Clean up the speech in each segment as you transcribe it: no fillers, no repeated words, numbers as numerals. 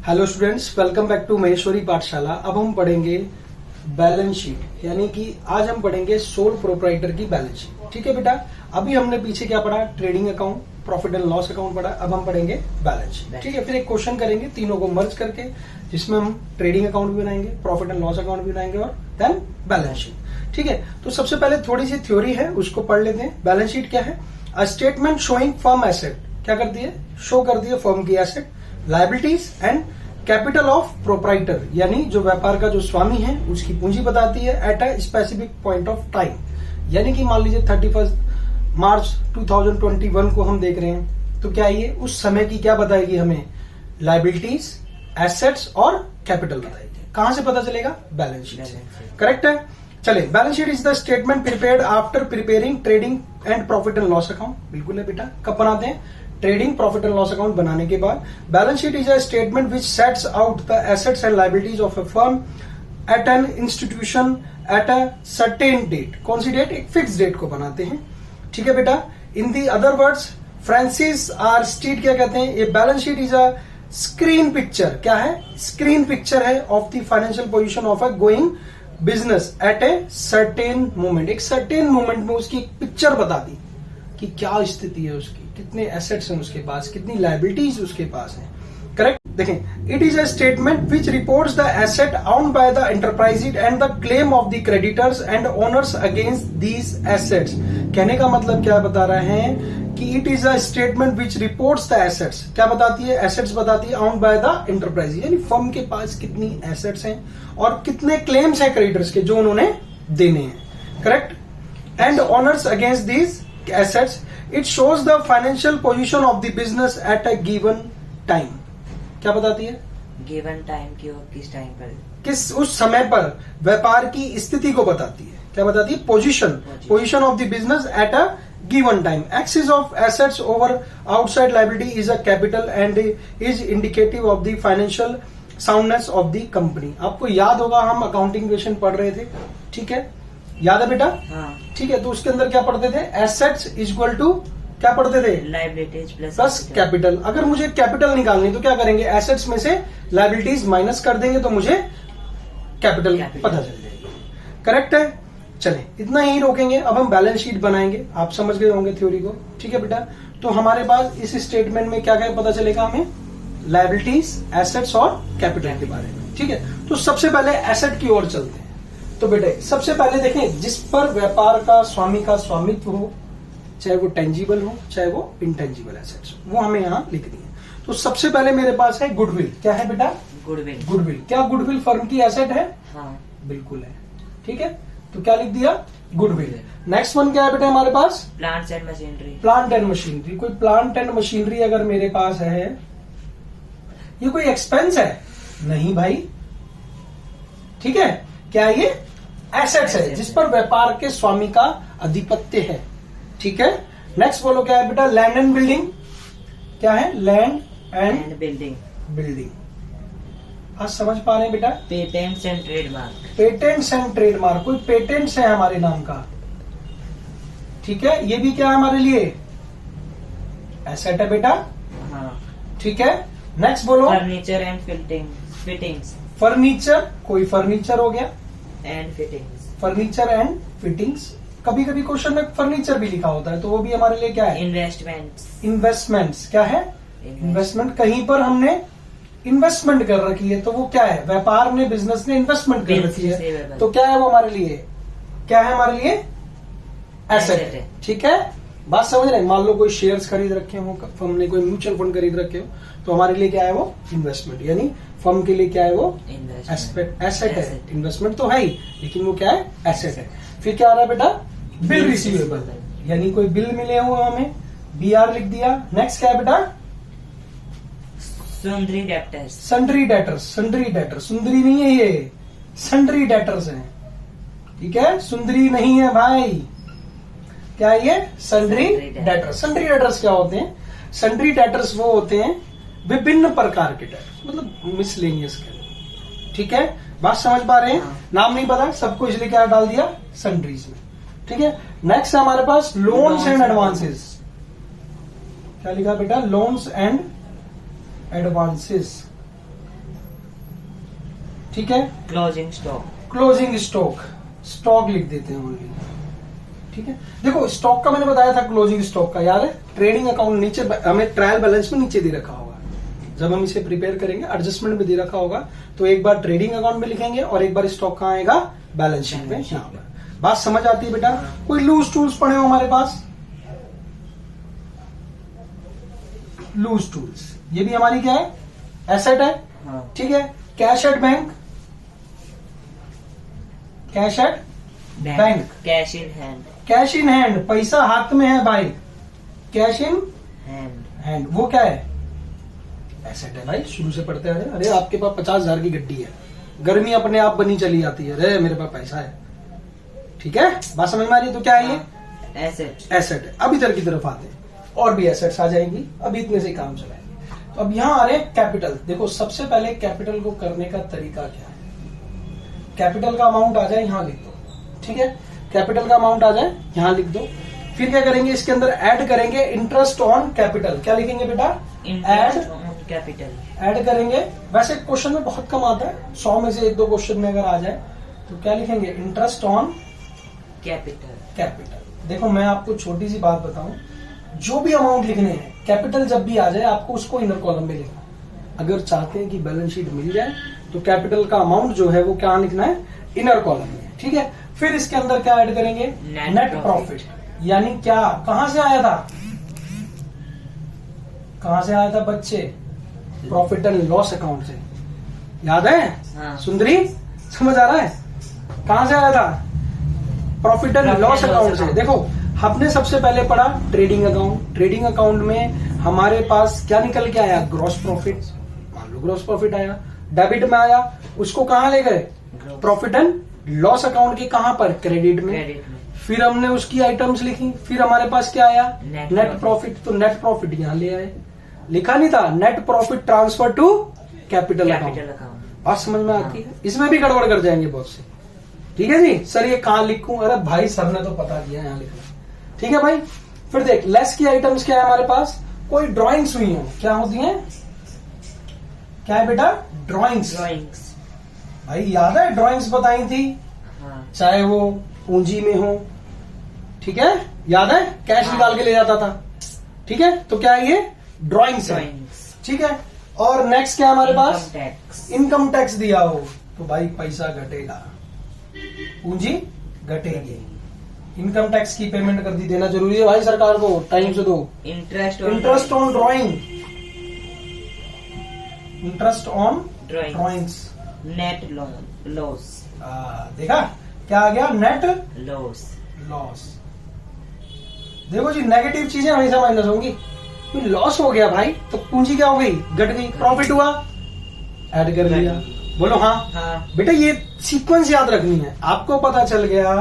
Hello students, welcome back to Maheshwari Pathshala. अब हम पढ़ेंगे बैलेंस शीट, यानी कि आज हम पढ़ेंगे सोल प्रोप्राइटर की बैलेंस शीट। ठीक है बेटा, अभी हमने पीछे क्या पढ़ा? Trading account, profit and loss account पढ़ा। अब हम पढ़ेंगे बैलेंस शीट। ठीक है, फिर एक क्वेश्चन करेंगे तीनों को मर्ज करके, जिसमें हम ट्रेडिंग अकाउंट भी बनाएंगे, प्रॉफिट एंड लॉस अकाउंट भी बनाएंगे और देन बैलेंस शीट। ठीक है, तो सबसे पहले थोड़ी सी थ्योरी है, उसको पढ़ लेते हैं। बैलेंस शीट क्या है? A statement showing firm asset, क्या करती है? शो करती है फर्म की asset, liabilities and capital of proprietor, यानी जो व्यापार का जो स्वामी है उसकी पूंजी बताती है at a specific point of time. यानी कि मान लीजिए 31 मार्च 2021 को हम देख रहे हैं, तो क्या ये उस समय की क्या बताएगी हमें? लायबिलिटीज, एसेट्स और कैपिटल बताएगी। कहां से पता चलेगा? बैलेंस शीट से। करेक्ट है। चले, balance sheet is the statement prepared after preparing trading and profit and loss account. बिल्कुल है बेटा, कब बनाते हैं? Trading, profit and loss account बनाने के बाद। Balance sheet is a statement which sets out the assets and liabilities of a firm at an institution at a certain date. कौन सी डेट? एक फिक्स डेट को बनाते हैं। ठीक है बेटा। In the other words, Francis are street क्या कहते हैं? ये balance sheet is a screen picture. क्या है? स्क्रीन पिक्चर है of the financial position of a going business at a certain moment. एक सर्टेन मोमेंट में उसकी पिक्चर बता दी कि क्या स्थिति है उसकी, कितने एसेट्स हैं उसके पास, कितनी लायबिलिटीज उसके पास है। करेक्ट। देखें, it is a statement which reports the asset owned by the enterprise and the claim of the creditors and owners against these assets. कहने का मतलब क्या बता रहे हैं कि it is a statement which reports the assets. क्या बताती है? एसेट्स बताती है ओन्ड बाय द एंटरप्राइज, यानी फर्म के पास कितनी एसेट्स हैं और कितने क्लेम्स हैं क्रेडिटर्स के जो उन्होंने देने हैं। Correct. And owners against these assets, it shows the financial position of the business at a given time. क्या बताती है? गिवन टाइम की, और किस टाइम पर, किस उस समय पर व्यापार की स्थिति को बताती है। क्या बताती है? Position of the business at a given time. Axis of assets over outside liability is a capital and is indicative of the financial soundness of the company. आपको याद होगा, हम अकाउंटिंग क्वेश्चन पढ़ रहे थे। ठीक है, याद है बेटा? हाँ। ठीक है, तो उसके अंदर क्या पढ़ते थे? एसेट्स इक्वल टू क्या पढ़ते थे? Liabilities plus capital. अगर मुझे कैपिटल निकालनी तो क्या करेंगे? एसेट्स में से लायबिलिटीज माइनस कर देंगे तो मुझे कैपिटल पता चल जाएगी। करेक्ट है। चले, इतना ही रोकेंगे। अब हम बैलेंस शीट बनाएंगे। आप समझ गए होंगे थ्योरी को। ठीक है बेटा, तो हमारे पास इस स्टेटमेंट में क्या क्या पता चलेगा हमें? लायबिलिटीज, एसेट्स और कैपिटल के बारे में। ठीक है, तो सबसे पहले एसेट की ओर चलते हैं। तो बेटे, सबसे पहले देखें, जिस पर व्यापार का स्वामी का स्वामित्व हो, चाहे वो टेंजिबल हो चाहे वो इंटेंजिबल एसेट्स, वो हमें यहां लिखनी है। तो सबसे पहले मेरे पास है गुडविल। क्या है बेटा? गुडविल। क्या गुडविल फर्म की एसेट है? हाँ। बिल्कुल है। ठीक है, तो क्या लिख दिया? गुडविल। नेक्स्ट वन क्या है बेटा हमारे पास? Plants and machinery. Plant and machinery. कोई प्लांट एंड मशीनरी अगर मेरे पास है, ये कोई एक्सपेंस है? नहीं भाई। ठीक है, क्या ये एसेट्स है जिस पर व्यापार के स्वामी का आधिपत्य है। ठीक है। नेक्स्ट बोलो क्या है बेटा? Land and building. क्या है? Land and building. आज समझ पा रहे हैं बेटा? Patents and trademark. Patents and trademark. कोई पेटेंट्स है हमारे नाम का। ठीक है, ये भी क्या है हमारे लिए? एसेट है बेटा। हाँ। ठीक है, नेक्स्ट बोलो। Furniture and fittings. फर्नीचर, कोई फर्नीचर हो गया, and fittings. Furniture and fittings. कभी कभी क्वेश्चन में फर्नीचर भी लिखा होता है, तो वो भी हमारे लिए क्या है? इन्वेस्टमेंट्स। क्या है? इन्वेस्टमेंट। कहीं पर हमने इन्वेस्टमेंट कर रखी है, तो वो क्या है? व्यापार ने, बिजनेस ने इन्वेस्टमेंट कर रखी है, तो क्या है वो हमारे लिए? क्या है हमारे लिए? एसेट है। ठीक है, बात समझ रहे हैं? मान लो कोई शेयर्स खरीद रखे हो, फर्म ने कोई म्यूचुअल फंड खरीद रखे हो, तो हमारे लिए क्या है वो? इन्वेस्टमेंट। यानी फर्म के लिए क्या है वो? एसेट है। इन्वेस्टमेंट तो है ही, लेकिन वो क्या है? एसेट है। फिर क्या आ रहा है बेटा? बिल रिसीवेबल, यानी कोई बिल मिले हुए हमें, BR लिख दिया। नेक्स्ट क्या है बेटा? Sundry debtors. Sundry debtors. सुंदरी नहीं है ये, सन्ड्री डेटर्स है। ठीक है, सुंदरी नहीं है भाई। क्या है ये? Sundry debtors. सन्ड्री डेटर्स क्या होते हैं? सन्ड्री डेटर्स वो होते हैं विभिन्न प्रकार के डेटर्स, मतलब मिसलेनियस के। ठीक है, बात समझ पा रहे हैं? हाँ। नाम नहीं पता सबको, इसलिए क्या डाल दिया? सन्ड्रीज में। ठीक है, नेक्स्ट है हमारे पास लोन्स एंड एडवांसेस। क्या लिखा बेटा? Loans and advances. ठीक है। Closing stock, closing stock, stock लिख देते हैं ओनली, ठीक है। देखो स्टॉक का मैंने बताया था, क्लोजिंग स्टॉक का याद है। ट्रेडिंग अकाउंट नीचे हमें ट्रायल बैलेंस में नीचे दे रखा होगा, जब हम इसे प्रिपेयर करेंगे एडजस्टमेंट में दे रखा होगा, तो एक बार ट्रेडिंग अकाउंट में लिखेंगे और एक बार स्टॉक कहाँ आएगा, बैलेंस शीट में। यहाँ पर बात समझ आती है बेटा। कोई लूज टूल्स पड़े हो हमारे पास, लूज टूल्स, ये भी हमारी क्या है, एसेट है, हाँ, ठीक है। Cash at bank, cash at bank, cash in hand, cash in hand, पैसा हाथ में है भाई, कैश इन हैंड, हैंड, वो क्या है, एसेट है भाई। शुरू से पढ़ते आ रहे हैं। अरे आपके पास 50,000 की गड्डी है, गर्मी अपने आप बनी चली आती है, अरे मेरे पास पैसा है, ठीक है। बात समझ में आ रही है। तो क्या है ये, एसेट, एसेट है। अब इधर की तरफ आते हैं, और भी एसेट्स आ जाएंगी, अभी इतने से काम चलाएंगे। तो अब यहाँ आ रहे हैं कैपिटल। देखो सबसे पहले कैपिटल को करने का तरीका क्या है, कैपिटल का अमाउंट आ जाए यहाँ लिख दो, ठीक है। कैपिटल का अमाउंट आ जाए यहाँ लिख दो। फिर क्या करेंगे, इसके अंदर ऐड करेंगे इंटरेस्ट ऑन कैपिटल। क्या लिखेंगे बेटा, इंटरेस्ट ऑन कैपिटल, ऐड करेंगे। वैसे क्वेश्चन में बहुत कम आता है, 100 में से 1-2 क्वेश्चन में अगर आ जाए तो क्या लिखेंगे, इंटरेस्ट ऑन कैपिटल, कैपिटल। देखो मैं आपको छोटी सी बात बताऊं, जो भी अमाउंट लिखने हैं, कैपिटल जब भी आ जाए आपको उसको इनर कॉलम में लिखना। अगर चाहते हैं कि बैलेंस शीट मिल जाए तो कैपिटल का अमाउंट जो है वो क्या लिखना है, इनर कॉलम में, ठीक है। फिर इसके अंदर क्या ऐड करेंगे, नेट प्रॉफिट, यानी क्या, कहां से आया था, कहां से आया था बच्चे, प्रॉफिट एंड लॉस अकाउंट से, याद है। हाँ, सुंदरी समझ आ रहा है, कहां से आया था, प्रॉफिट एंड लॉस अकाउंट से। देखो हमने सबसे पहले पढ़ा ट्रेडिंग अकाउंट। ट्रेडिंग अकाउंट में हमारे पास क्या निकल के आया, ग्रॉस प्रॉफिट। मान लो ग्रॉस प्रॉफिट आया, डेबिट में आया, उसको कहां ले गए, प्रॉफिट एंड लॉस अकाउंट के कहां पर, क्रेडिट में। क्रेडिट में, फिर हमने उसकी आइटम्स लिखी, फिर हमारे पास क्या आया, नेट नेट प्रॉफिट। तो नेट प्रॉफिट यहाँ ले आए, लिखा नहीं था net profit transfer to capital account. Capital account, बात समझ में आती है। इसमें भी गड़बड़ कर जाएंगे बहुत से, ठीक है जी। सर ये कहां लिखूं, अरे भाई सर ने तो बता दिया यहाँ लिखना, ठीक है भाई। फिर देख लेस की आइटम्स क्या है हमारे पास, कोई ड्राइंग्स हुई हो, क्या होती हैं, क्या है बेटा, ड्राइंग्स। ड्राइंग्स, भाई याद है ड्राइंग्स बताई थी, हाँ, चाहे वो पूंजी में हो, ठीक है, याद है, कैश निकाल के ले जाता था, ठीक है। तो क्या है ये, ड्राइंग्स है, ड्राइंग्स, ठीक है। और नेक्स्ट क्या है हमारे पास, टैक्स, इनकम टैक्स दिया हो तो भाई पैसा घटेगा, पूंजी घटेगी, इनकम टैक्स की पेमेंट कर दी, देना जरूरी है भाई सरकार को, टाइम से दो। Interest on drawing, interest on drawings, net loss, देखा क्या आ गया, नेट लॉस, लॉस। देखो जी नेगेटिव चीजें हमेशा माइनस होंगी, लॉस हो गया भाई तो पूंजी क्या हो गई, घट गई। प्रॉफिट हुआ, ऐड कर लिया, बोलो हाँ। हाँ, बेटा ये सीक्वेंस याद रखनी है। आपको पता चल गया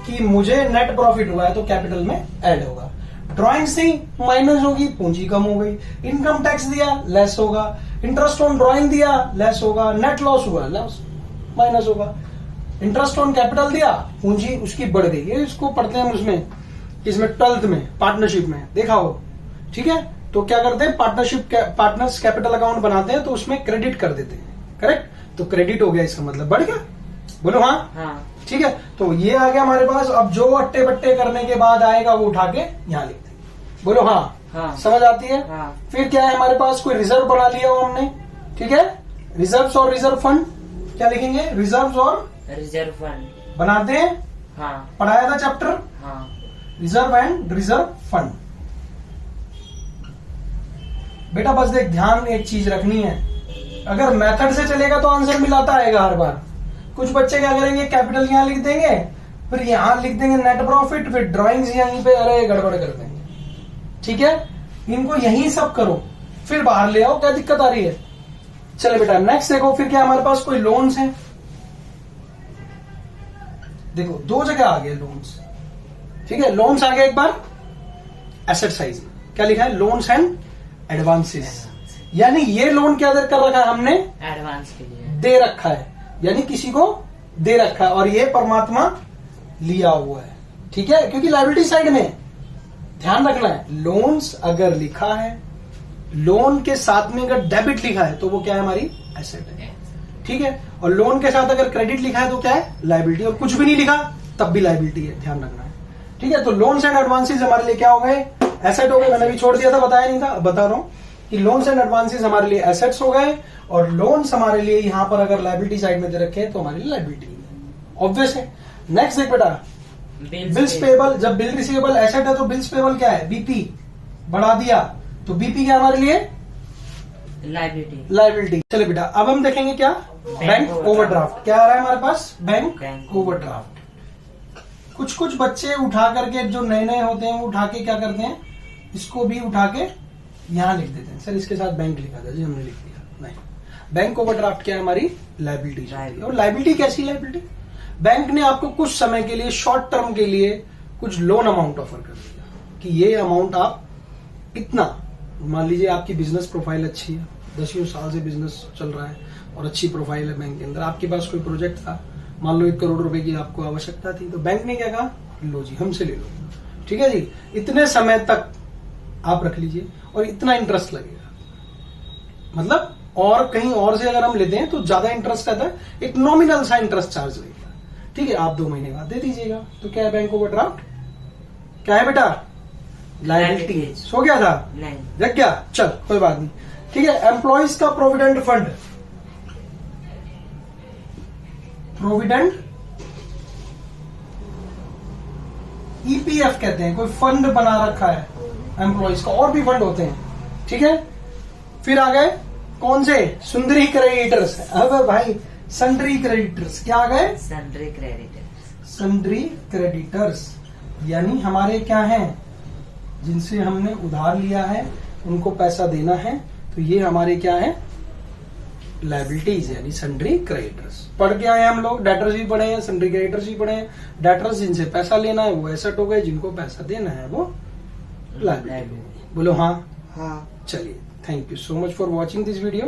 कि मुझे नेट प्रॉफिट हुआ है तो कैपिटल में ऐड होगा, ड्राइंग से माइनस होगी, पूंजी कम हो गई। इनकम टैक्स दिया, लेस होगा। इंटरेस्ट ऑन ड्राइंग दिया, लेस होगा। नेट लॉस हुआ, लॉस माइनस होगा। इंटरेस्ट ऑन कैपिटल दिया, पूंजी उसकी बढ़ गई। ये इसको पढ़ते हैं उसमें, इसमें 12th में पार्टनरशिप में देखा हो, ठीक है। तो क्या करते हैं, पार्टनर्स कैपिटल अकाउंट बनाते हैं तो उसमें क्रेडिट कर देते हैं, करेक्ट। तो क्रेडिट हो गया, इसका मतलब बढ़ गया, बोलो हाँ, हाँ, ठीक है। तो ये आ गया हमारे पास। अब जो अट्टे बट्टे करने के बाद आएगा वो उठा के यहाँ लिखते हैं, बोलो हाँ, हाँ, समझ आती है। हाँ, फिर क्या है हमारे पास, कोई रिजर्व बना लिया हो हमने, ठीक है। रिजर्व और रिजर्व फंड क्या लिखेंगे, रिजर्व और रिजर्व फंड, बनाते हैं, हाँ, पढ़ाया था चैप्टर, हाँ, रिजर्व एंड रिजर्व फंड। बेटा बस देख ध्यान एक चीज रखनी है, अगर मेथड से चलेगा तो आंसर मिलाता आएगा हर बार। कुछ बच्चे क्या करेंगे, कैपिटल यहाँ लिख देंगे, फिर यहाँ लिख देंगे नेट प्रॉफिट, फिर ड्राइंग्स यहीं पे, अरे गड़बड़ कर देंगे, ठीक है। इनको यही सब करो, फिर बाहर ले आओ, क्या दिक्कत आ रही है। चले बेटा नेक्स्ट देखो, फिर क्या हमारे पास कोई लोन्स हैं। देखो दो जगह आ गए लोन्स, ठीक है। लोन्स आ गए एक बार एसेट साइज में, क्या लिखा है, लोन्स एंड एडवांसेस। यानी ये लोन क्या कर रखा है हमने, एडवांस के लिए दे रखा है, यानी किसी को दे रखा है, और ये परमात्मा लिया हुआ है, ठीक है। क्योंकि लायबिलिटी साइड में ध्यान रखना है, लोन्स अगर लिखा है, लोन के साथ में अगर डेबिट लिखा है तो वो क्या है, हमारी एसेट है, ठीक है। और लोन के साथ अगर क्रेडिट लिखा है तो क्या है, लायबिलिटी, और कुछ भी नहीं लिखा तब भी लायबिलिटी है, ध्यान रखना है, ठीक है। तो लोन्स एंड एडवांसेस हमारे लिए क्या हो गए, एसेट हो गए। मैंने भी छोड़ दिया था, बताया नहीं था, अब बता रहा हूं कि लोन्स एंड एडवांसेस हमारे लिए एसेट्स हो गए, और लोन्स हमारे लिए यहां पर अगर लायबिलिटी साइड में दे रखे हैं तो हमारे लिए लायबिलिटी है, ऑब्वियस है। नेक्स्ट देख बेटा, बिल्स पेबल। जब बिल रिसीवेबल एसेट है तो बिल्स पेबल क्या है, बीपी, बढ़ा दिया तो बीपी क्या हमारे लिए, लायबिलिटी। लायबिलिटी। चलिए बेटा, अब हम देखेंगे क्या, बैंक ओवरड्राफ्ट। क्या आ रहा है हमारे पास, बैंक ओवरड्राफ्ट। कुछ कुछ बच्चे उठा करके, जो नए नए होते हैं, वो उठा के क्या करते हैं, इसको भी उठा के यहां लिख देते हैं, सर इसके साथ बैंक लिखा था जी, हमने लिख दिया, नहीं। बैंक ओवरड्राफ्ट क्या है, हमारी लायबिलिटी। और लायबिलिटी कैसी लायबिलिटी, बैंक ने आपको कुछ समय के लिए, शॉर्ट टर्म के लिए कुछ लोन अमाउंट ऑफर कर दिया कि ये अमाउंट आप इतना, मान लीजिए आपकी बिजनेस प्रोफाइल अच्छी है, 10 साल से बिजनेस चल रहा है और अच्छी प्रोफाइल है बैंक के अंदर, आपके पास कोई प्रोजेक्ट था, मान लो 1 करोड़ रुपए की आपको आवश्यकता थी, तो बैंक ने क्या कहा, लो जी हमसे ले लो, ठीक है जी, इतने समय तक आप रख लीजिए और इतना इंटरेस्ट लगेगा। मतलब और कहीं और से अगर हम लेते हैं तो ज्यादा इंटरेस्ट आता है, एक नॉमिनल सा इंटरेस्ट चार्ज लगेगा, ठीक है, आप 2 महीने बाद दे दीजिएगा। तो क्या है बैंक ओवरड्राफ्ट, क्या है बेटा, लायबिलिटी। सो गया था, नहीं देख गया, चल कोई बात नहीं, ठीक है। एम्प्लॉइज का प्रोविडेंट फंड, प्रोविडेंट ईपीएफ कहते हैं, कोई फंड बना रखा है एम्प्लॉइज का, और भी फंड होते हैं, ठीक है। फिर आ गए कौन से, सुंदरी क्रेडिटर्स। अब भाई सन्ड्री क्रेडिटर्स, क्या आ गए, सन्ड्री क्रेडिटर्स। सन्ड्री क्रेडिटर्स यानी हमारे क्या हैं, जिनसे हमने उधार लिया है उनको पैसा देना है, तो ये हमारे क्या है, लायबिलिटीज, यानी सन्ड्री क्रेडिटर्स। पढ़ के आए हम लोग, डेटर्स भी पढ़े हैं, सन्ड्री क्रेडिटर्स भी पढ़े हैं। डेटर्स जिनसे पैसा लेना है वो एसेट हो गए, जिनको पैसा देना है वो लायबिलिटी। बोलो हाँ, हाँ। चलिए, thank you so much for watching this video.